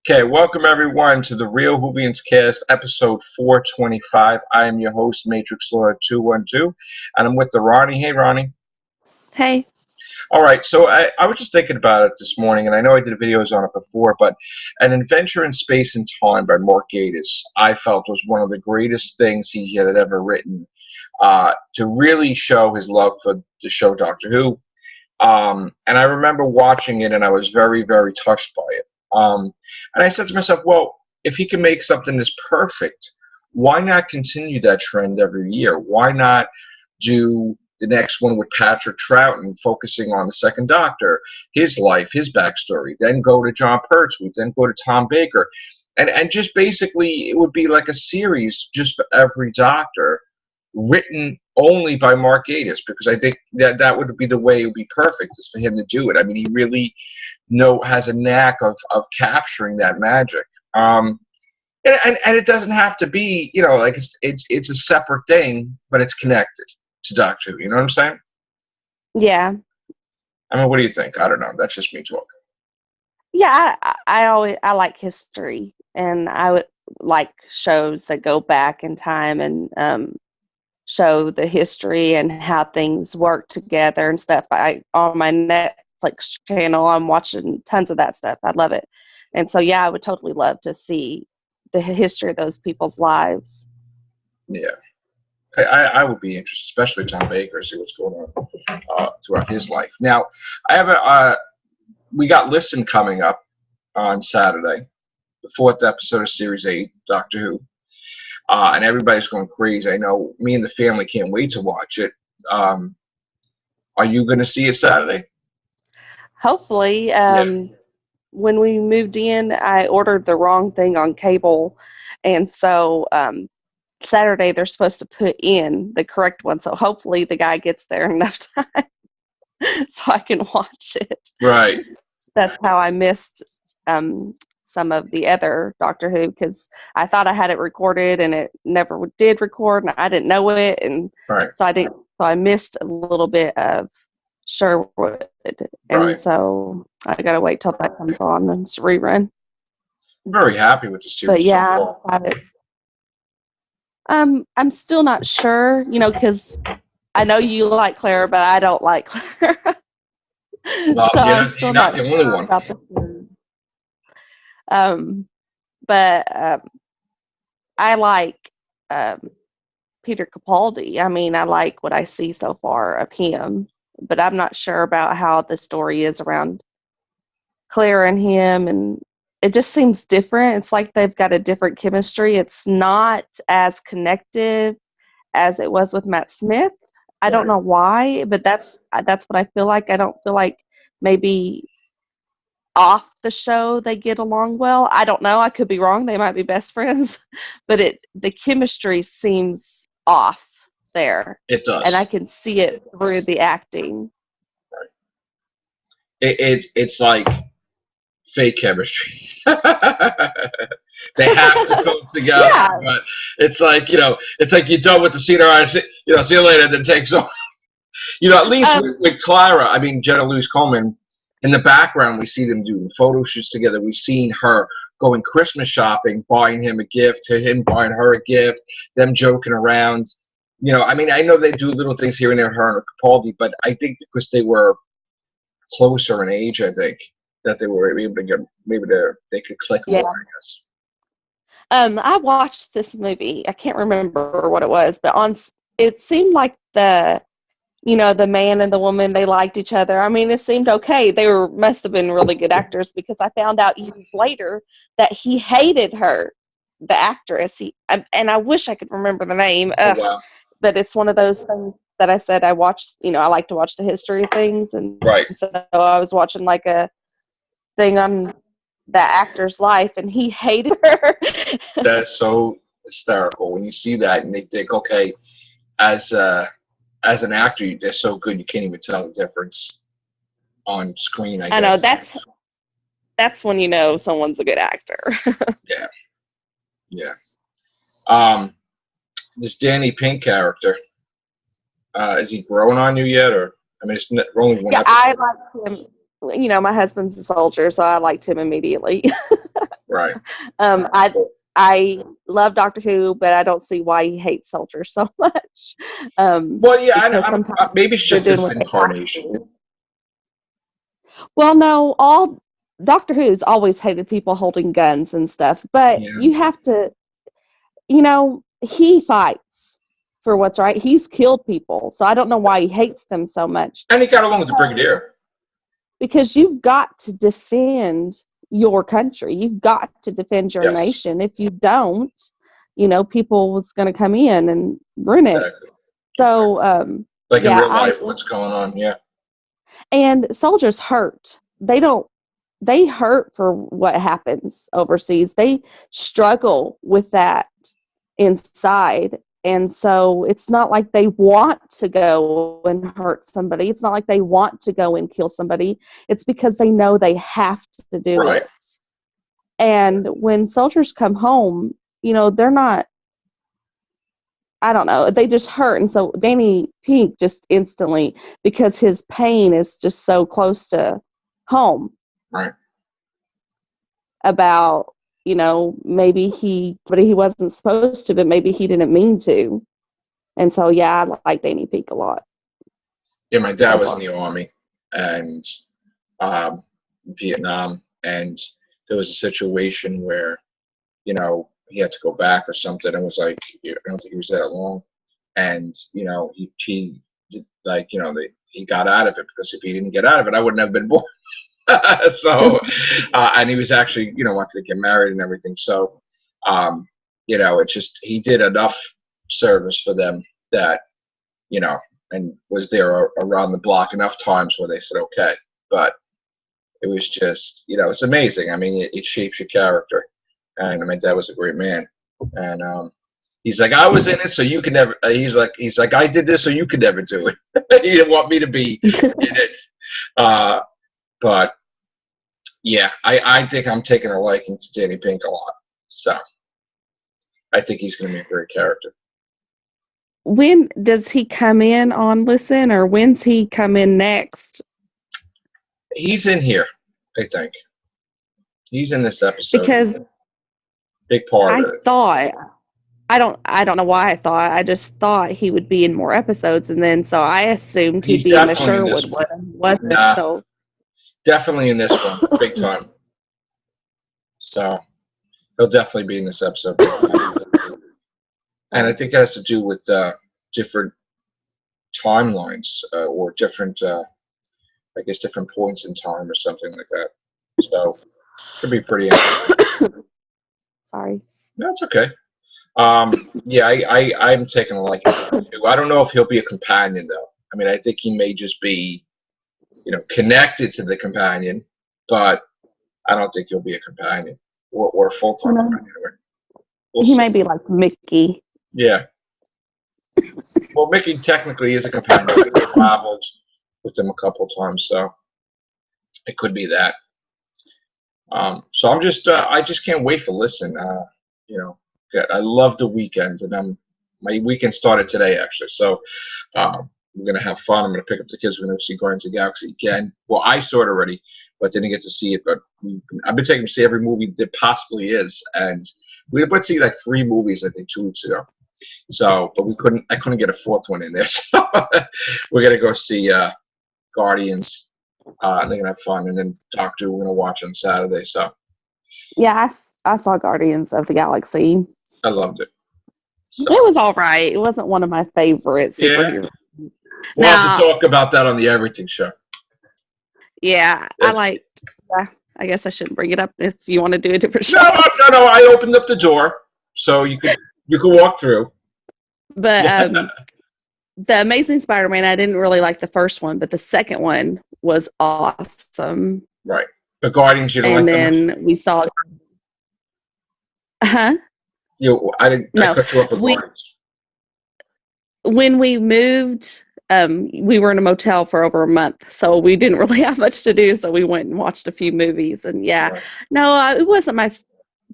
Okay, welcome everyone to the Real Whovians cast, episode 425. I am your host, Matrix Lord 212, and I'm with the Rani. Hey, Rani. Hey. All right, so I was just thinking about it this morning, and I know I did videos on it before, but An Adventure in Space and Time by Mark Gatiss, I felt was one of the greatest things he had ever written to really show his love for the show Doctor Who. And I remember watching it, and I was very, very touched by it. And I said to myself, well, if he can make something this perfect, why not continue that trend every year? Why not do the next one with Patrick Troughton, focusing on the Second Doctor, his life, his backstory, then go to John Pertwee, then go to Tom Baker, and just basically it would be like a series just for every Doctor, written only by Mark Gatiss, because I think that would be the way it would be perfect, is for him to do it. I mean, he really has a knack of capturing that magic. And it doesn't have to be, like it's a separate thing, but it's connected to Doctor Who. You know what I'm saying? Yeah. I mean, what do you think? I don't know. That's just me talking. Yeah, I like history, and I would like shows that go back in time and show the history and how things work together and stuff. On my Netflix channel, I'm watching tons of that stuff. I love it. And so, yeah, I would totally love to see the history of those people's lives. Yeah. I would be interested, especially Tom Baker, see what's going on throughout his life. Now, we got Listen coming up on Saturday, the 4th episode of Series 8, Doctor Who. And everybody's going crazy. I know me and the family can't wait to watch it. Are you going to see it Saturday? Hopefully. When we moved in, I ordered the wrong thing on cable. And so Saturday, they're supposed to put in the correct one. So hopefully the guy gets there enough time so I can watch it. Right. That's how I missed some of the other Doctor Who, because I thought I had it recorded and it never did record, and I didn't know it, and right. So I missed a little bit of Sherwood, and so I gotta wait till that comes on and it's rerun. I'm very happy with the series. But yeah, I'm still not sure, because I know you like Clara, but I don't like Clara. Well, so I'm still not the only one. About the series. But I like Peter Capaldi. I mean, I like what I see so far of him, but I'm not sure about how the story is around Claire and him, and it just seems different. It's like they've got a different chemistry. It's not as connected as it was with Matt Smith. I don't know why, but that's what I feel like. I don't feel like maybe off the show they get along well. I don't know. I could be wrong. They might be best friends, but the chemistry seems off there. It does, and I can see it through the acting. Right. It's like fake chemistry. They have to come together, but it's like it's like you're done with the scene. All right, see you later. Then takes off. At least with Clara, I mean Jenna Louise Coleman. In the background, we see them doing photo shoots together. We've seen her going Christmas shopping, buying him a gift, him buying her a gift, them joking around. I mean, I know they do little things here and there, her and Capaldi, but I think because they were closer in age, I think that they were able to get, maybe they could click more, I guess. I watched this movie. I can't remember what it was, but it seemed like the man and the woman, they liked each other. I mean, it seemed okay. They must have been really good actors, because I found out years later that he hated her, the actress. And I wish I could remember the name. Wow. But it's one of those things that I said I watched. I like to watch the history of things, and so I was watching like a thing on the actor's life, and he hated her. That's so hysterical when you see that, and they think, okay, as an actor, they're so good you can't even tell the difference on screen. I guess. Know that's when you know someone's a good actor. Yeah. This Danny Pink character, is he growing on you yet, or I mean, it's only one episode. I like him. My husband's a soldier, so I liked him immediately. Right. I love Doctor Who, but I don't see why he hates soldiers so much. Well, yeah, Because sometimes maybe it's they're just doing this what they have incarnation. to. Well, no, all Doctor Who's always hated people holding guns and stuff, but Yeah. you have to, he fights for what's right. He's killed people, so I don't know why he hates them so much. And he got along with the Brigadier. Because you've got to defend your country. You've got to defend your Yes. nation. If you don't, people was going to come in and ruin it. Exactly. So, Like in yeah, real life, what's going on? Yeah. and soldiers hurt. They hurt for what happens overseas. They struggle with that inside. And so it's not like they want to go and hurt somebody. It's not like they want to go and kill somebody. It's because they know they have to do Right. it. And when soldiers come home, they're not, I don't know, they just hurt. And so Danny Pink just instantly, because his pain is just so close to home. Right. About, maybe but he wasn't supposed to, but maybe he didn't mean to. And so, yeah, I like Danny Pink a lot. Yeah, my dad So was far. in the army and Vietnam, and there was a situation where he had to go back or something. And was like, I don't think he was there that long, and he like he got out of it, because if he didn't get out of it, I wouldn't have been born. So, and he was actually wanted to get married and everything. So, it's just he did enough service for them that and was there around the block enough times where they said okay. But it was just it's amazing. I mean, it shapes your character. And my dad was a great man. And he's like, I was in it, so you can never. He's like, I did this, so you could never do it. He didn't want me to be in it. But yeah, I think I'm taking a liking to Danny Pink a lot. So I think he's going to be a great character. When does he come in on Listen, or when's he come in next? He's in here, I think. He's in this episode. Because big part of it. I don't know why I just thought he would be in more episodes, and then so I assumed he'd be in the Sherwood one, wasn't it? So definitely in this one, big time. So he'll definitely be in this episode. And I think it has to do with different timelines or different, I guess, different points in time or something like that. So it could be pretty interesting. Sorry. No, it's okay. Yeah, I'm taking a liking to him too. I don't know if he'll be a companion though. I mean, I think he may just be, connected to the companion, but I don't think he'll be a companion or a full-time companion. He may be like Mickey. Yeah. Well, Mickey technically is a companion. He traveled with him a couple times, so it could be that. So I just can't wait for Listen. I love the weekend, and my weekend started today actually. So we're gonna have fun. I'm gonna pick up the kids. We're gonna see Guardians of the Galaxy again. Well, I saw it already, but didn't get to see it. But I've been taking them to see every movie there possibly is, and we went to see like 3 movies I think 2 weeks ago. So, but I couldn't get a 4th one in there. So we're gonna go see Guardians. They're gonna have fun, and then Doctor we're gonna watch on Saturday. So yeah, I saw Guardians of the Galaxy. I loved it. So. It was all right. It wasn't one of my favorite superheroes. Yeah. We'll have to talk about that on the Everything Show. Yeah, I guess I shouldn't bring it up if you want to do a different show. No. I opened up the door so you could walk through. But the Amazing Spider-Man, I didn't really like the first one, but the second one was awesome. Right. The Guardians, you don't and like them? And then we saw. Huh? I didn't. No. I cut you up with Guardians. When we moved, we were in a motel for over a month, so we didn't really have much to do. So we went and watched a few movies, and right. No, it wasn't my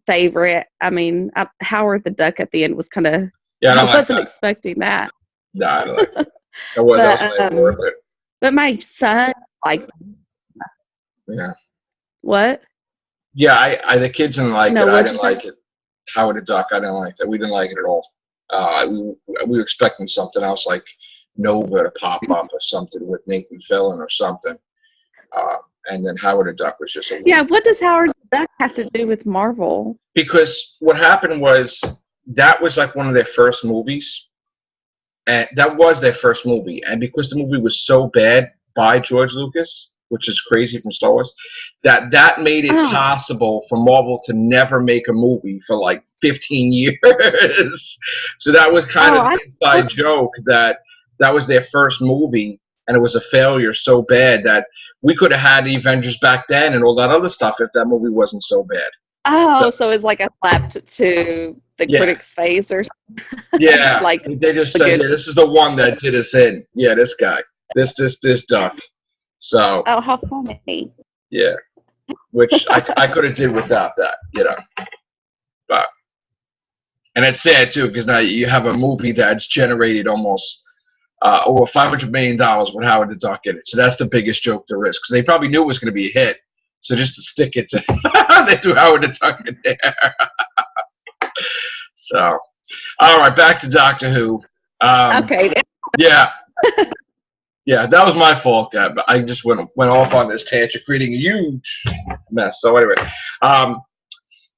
favorite. I mean, Howard the Duck at the end was kind of. Yeah, I wasn't expecting that. No, I don't like that. That wasn't worth it. But my son liked it. Yeah. What? Yeah, the kids didn't like No, it. I what'd you didn't say? like it. Howard the Duck. I didn't like that. We didn't like it at all. We were expecting something else like Nova to pop up or something with Nathan Fillion or something. Uh, and then Howard the Duck was just a Yeah, little. what does Howard the Duck have to do with Marvel? Because what happened was that was like one of their first movies, and that was their first movie. And because the movie was so bad by George Lucas, which is crazy from Star Wars, that made it Oh, possible for Marvel to never make a movie for like 15 years. So that was kind oh, of the inside joke that that was their first movie, and it was a failure so bad that we could have had the Avengers back then and all that other stuff if that movie wasn't so bad. So, so it's like a slap to the yeah, critic's face or something. yeah. Like They just a said, good. yeah, this is the one that did us in. Yeah, this guy, this duck. So Oh, how funny! yeah, which I could have did without that, but and it's sad too because now you have a movie that's generated almost over $500 million with Howard the Duck in it. So that's the biggest joke there is because they probably knew it was going to be a hit. So just to stick it to, they threw Howard the Duck in there. So all right, back to Doctor Who. Okay, Yeah, yeah, that was my fault, guy. But I just went off on this tangent, creating a huge mess. So anyway, um,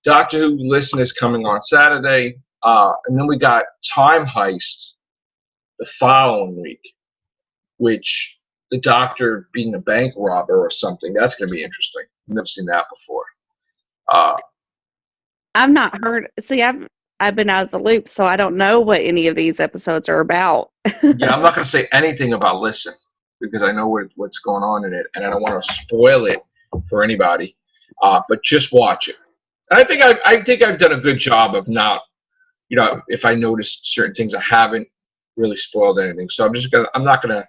Doctor Who Listen is coming on Saturday, and then we got Time Heist the following week, which the Doctor being a bank robber or something. That's going to be interesting. I've never seen that before. Uh, I've not heard. See, I've been out of the loop, so I don't know what any of these episodes are about. yeah, I'm not going to say anything about Listen because I know what's going on in it, and I don't want to spoil it for anybody. But just watch it. And I think I've done a good job of not, if I notice certain things, I haven't really spoiled anything. So I'm not gonna.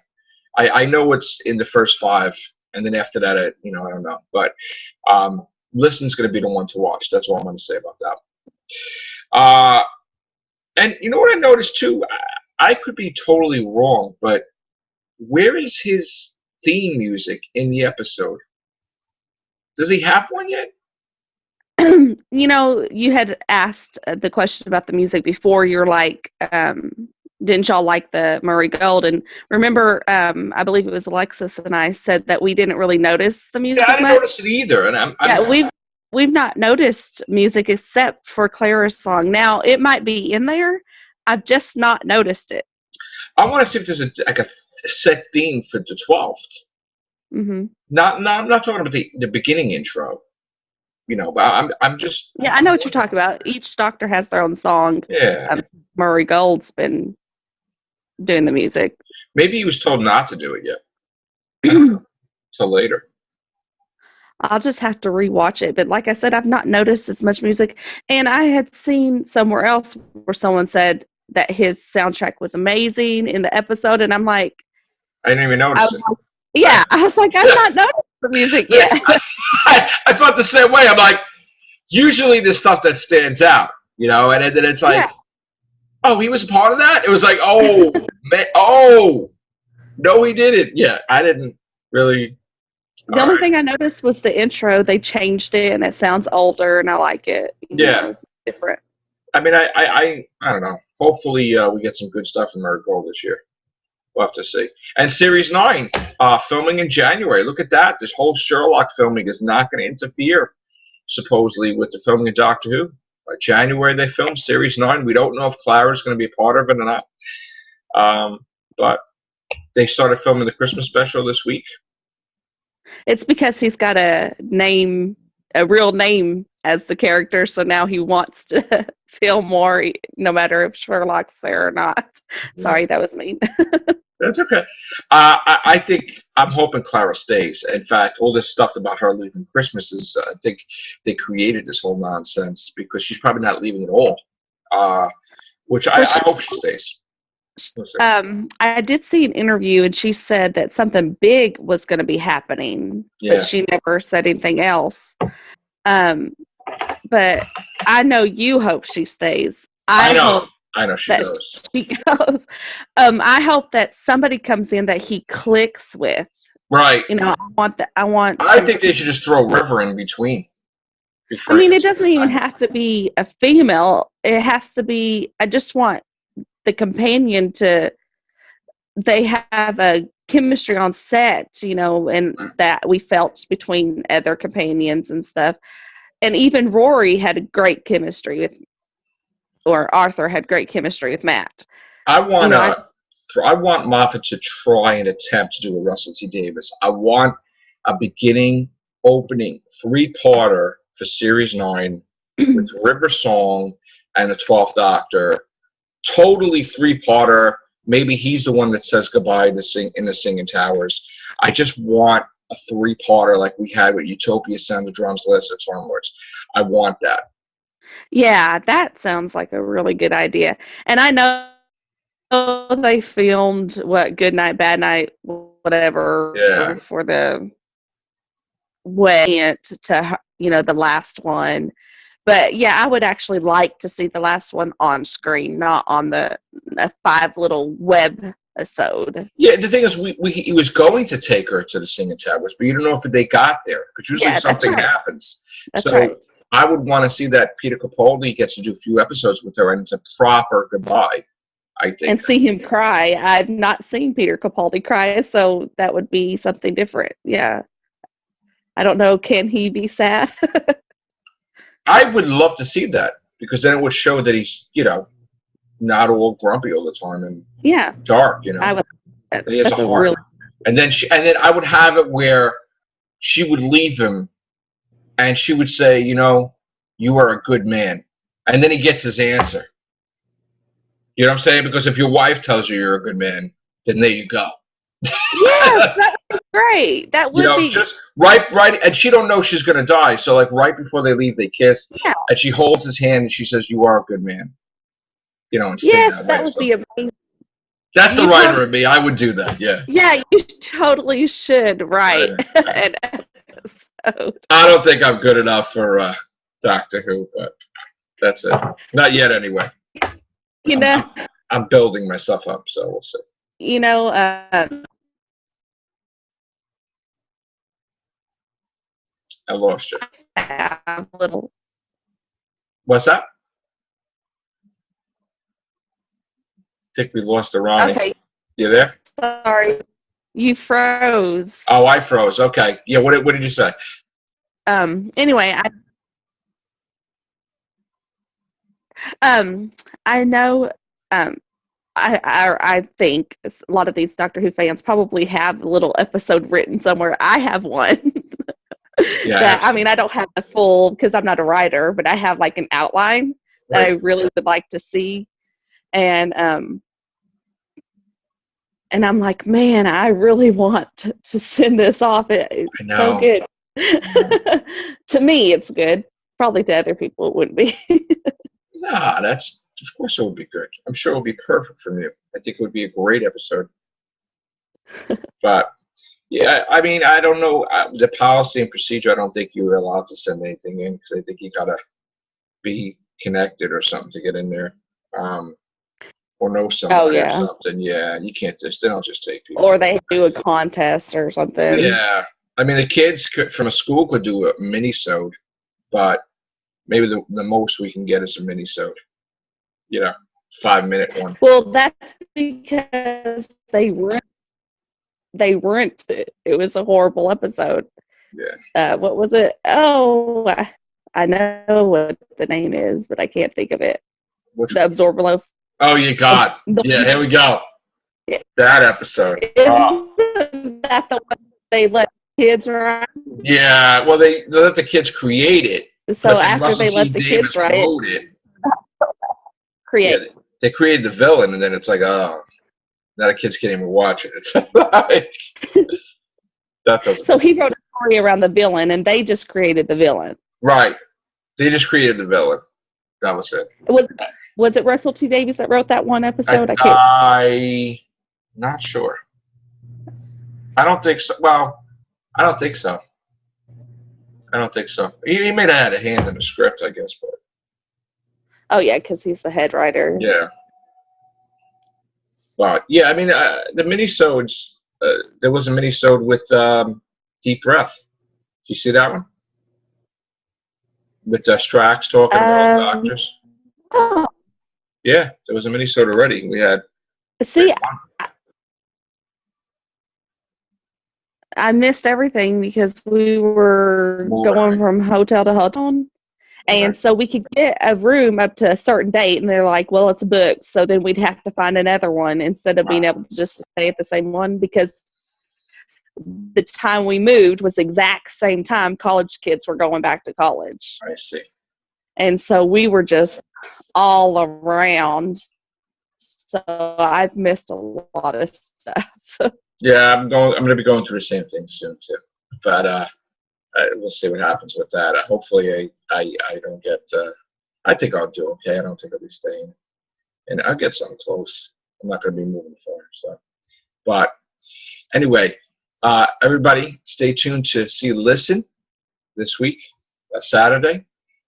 I know what's in the first five, and then after that, I don't know. But Listen's gonna be the one to watch. That's all I'm gonna say about that. Uh, and you know what I noticed too? I could be totally wrong, but where is his theme music in the episode? Does he have one yet? You had asked the question about the music before. You're like, didn't y'all like the Murray Gold? And remember, I believe it was Alexis and I said that we didn't really notice the Yeah, I music didn't notice it much. either, and I'm Yeah, we've not noticed music except for Clara's song. Now it might be in there. I've just not noticed it. I want to see if there's like a set theme for the 12th. Hmm. I'm not talking about the beginning intro, but I'm just Yeah, I know what you're talking about. Each doctor has their own song. yeah. Murray Gold's been doing the music. Maybe he was told not to do it yet. I don't know. Till later. I'll just have to rewatch it. But like I said, I've not noticed as much music. And I had seen somewhere else where someone said that his soundtrack was amazing in the episode. And I'm like, I didn't even I notice was it. like, yeah, I was like, I've not noticed the music See, yet. I felt the same way. I'm like, usually there's stuff that stands out, and then it's like, Yeah. oh, he was a part of that. It was like, oh, man, oh, no, he didn't. Yeah, I didn't really. The All only right. thing I noticed was the intro. They changed it and it sounds older and I like it. Yeah. Different. I mean, I don't know. Hopefully, we get some good stuff from Murray Gold this year. We'll have to see. And Series 9, filming in January. Look at that. This whole Sherlock filming is not going to interfere, supposedly, with the filming of Doctor Who. By January, they film Series 9. We don't know if Clara's going to be a part of it or not. But they started filming the Christmas special this week. It's because he's got a real name as the character, so now he wants to feel more, no matter if Sherlock's there or not. Sorry, that was mean. That's okay. I think I'm hoping Clara stays. In fact, all this stuff about her leaving Christmas is, I think they created this whole nonsense because she's probably not leaving at all. Which I hope she stays. I did see an interview, and she said that something big was going to be happening, Yeah. but she never said anything else. But I know you hope she stays. I know. Hope I know she that does. she goes. I hope that somebody comes in that he clicks with. Right. I want. I think they should just throw River in between. Be I mean, frank. it doesn't even have to be a female. It has to be, I just want the companion to, they have a chemistry on set, you know, and that we felt between other companions and stuff. And even Rory had a great chemistry with, or Arthur had great chemistry with Matt. I You want know, to. I want Moffat to try and attempt to do a Russell T Davis. I want a beginning, opening, three-parter for Series 9 with River Song and the 12th Doctor. Totally three-parter. Maybe he's the one that says goodbye in the Singing Towers. I just want a three-parter like we had with Utopia, Sound of Drums, Lessons onwards. I want that. yeah, that sounds like a really good idea. And I know they filmed what Good Night, Bad Night, Yeah. whatever for the way to, you know, the last one. But yeah, I would actually like to see the last one on screen, not on the 5 little web episode. Yeah, the thing is, he was going to take her to the Singing Towers, but you don't know if they got there because usually Yeah, that's something right. happens. That's So right. I would want to see that Peter Capaldi gets to do a few episodes with her, and it's a proper goodbye. I think. And see him cry. I've not seen Peter Capaldi cry, so that would be something different. Yeah. I don't know. Can he be sad? I would love to see that because then it would show that he's, not all grumpy all the time and Yeah. dark, I would. that he has That's a a heart. really. And then I would have it where she would leave him and she would say, you are a good man. And then he gets his answer. You know what I'm saying? Because if your wife tells you you're a good man, then there you go. Yes, that would be great. That would be. Just right, and she don't know she's gonna die. So like right before they leave, they kiss, Yeah. and she holds his hand and she says, "You are a good man." And stay Yes, that way. would be amazing. That's the writer in me. I would do that. Yeah. Yeah, you totally should write an episode. I don't think I'm good enough for Doctor Who, but that's it. Not yet, anyway. You know. I'm building myself up, so we'll see. You know. I lost you. A little. What's that? I think we lost the Rani. Okay. You there? Sorry, you froze. Oh, I froze. Okay. Yeah. What did you say? Anyway, I know. I think a lot of these Doctor Who fans probably have a little episode written somewhere. I have one. Yeah. I mean, I don't have the full because I'm not a writer, but I have like an outline that I really would like to see, and I'm like, man, I really want to send this off. It's so good. To me, it's good. Probably to other people, it wouldn't be. Nah, of course it would be good. I'm sure it would be perfect for you. I think it would be a great episode. But, yeah, I mean, I don't know. The policy and procedure, I don't think you were allowed to send anything in because I think you got to be connected or something to get in there. Or know somebody or something. Yeah, you can't they don't just take people. Or they do a contest or something. Yeah. I mean, the kids from a school could do a mini-sode, but maybe the most we can get is a mini-sode. 5-minute one. Well, that's because they weren't it. It was a horrible episode. Yeah. What was it? Oh, I know what the name is, but I can't think of it. The Absorber Loaf. Oh, you got. Yeah, here we go. Yeah. That episode. Isn't that the one they let kids write? Yeah, well, they let the kids create it. So after they let the kids write it, they created the villain, and then it's like, oh, now the kids can't even watch it. It's like that doesn't. So he wrote a story around the villain, and they just created the villain. Right. They just created the villain. That was it. Was it Russell T Davies that wrote that one episode? I'm not sure. I don't think so. Well, I don't think so. He may have had a hand in the script, I guess, but. Oh yeah, because he's the head writer. Yeah. But yeah, I mean, the minisodes. There was a minisode with Deep Breath. Did you see that one? with Strax talking about Um, doctors. oh, Yeah, there was a mini-sode already. We had see, I missed everything because we were one more. going from hotel to hotel. Right. And so we could get a room up to a certain date, and they're like, well, it's booked. So then we'd have to find another one instead of being Wow, able to just stay at the same one because the time we moved was exact same time college kids were going back to college. I see. And so we were just all around. So I've missed a lot of stuff. Yeah, I'm going to be going through the same thing soon too. But we'll see what happens with that. Hopefully, I don't get. I think I'll do okay. I don't think I'll be staying, and I'll get something close. I'm not going to be moving far. So, but anyway, everybody, stay tuned to see Listen this week, Saturday.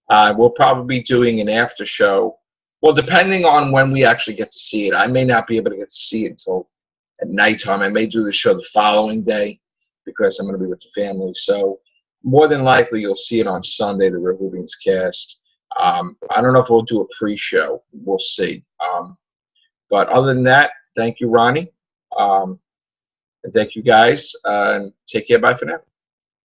We'll probably be doing an after show. Well, depending on when we actually get to see it, I may not be able to get to see it until at nighttime. I may do the show the following day because I'm going to be with the family. So more than likely, you'll see it on Sunday, the Whovians cast. I don't know if we'll do a pre-show. We'll see. But other than that, thank you, Ronnie. And thank you, guys. And take care. Bye for now.